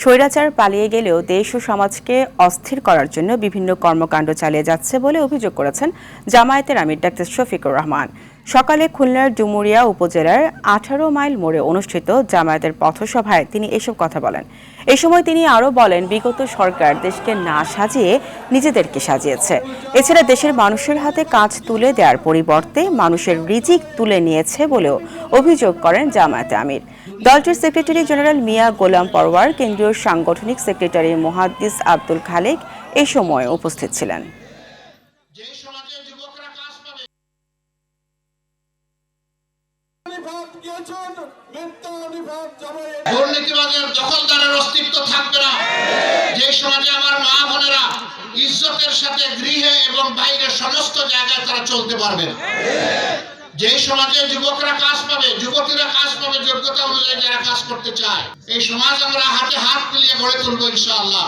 স্বৈরাচার পালিয়ে গেলেও দেশ ও সমাজকে অস্থির করার জন্য বিভিন্ন কর্মকাণ্ড চালিয়ে যাচ্ছে বলে অভিযোগ করেছেন জামায়াতের আমির ডাক্তার শফিকুর রহমান। সকালে খুলনার ডুমুরিয়া উপজেলার 18 মাইল মোড়ে অনুষ্ঠিত জামায়াতের পথসভায় তিনি এসব কথা বলেন। এ সময় তিনি আরও বলেন, বিগত সরকার দেশকে না সাজিয়ে নিজেদেরকে সাজিয়েছে। এছাড়া দেশের মানুষের হাতে কাজ তুলে দেওয়ার পরিবর্তে মানুষের রিজিক তুলে নিয়েছে বলেও অভিযোগ করেন জামায়াতে আমির। দলটির সেক্রেটারি জেনারেল মিয়া গোলাম পরওয়ার, কেন্দ্রীয় সাংগঠনিক সেক্রেটারি মুহাদ্দিস আব্দুল খালেক এ সময় উপস্থিত ছিলেন। দুর্নীতিবাদের দখলদারের অস্তিত্ব থাকবে না। যে সমাজে আমার মা বোনেরা ইজ্জতের সাথে গৃহে এবং বাইরে সমস্ত জায়গায় তারা চলতে পারবে, যে সমাজে যুবকরা কাজ পাবে, যুবতীরা কাজ পাবে যোগ্যতা অনুযায়ী যারা কাজ করতে চায়, এই সমাজ আমরা হাতে হাত মিলিয়ে গড়ে তুলবো ইনশাআল্লাহ।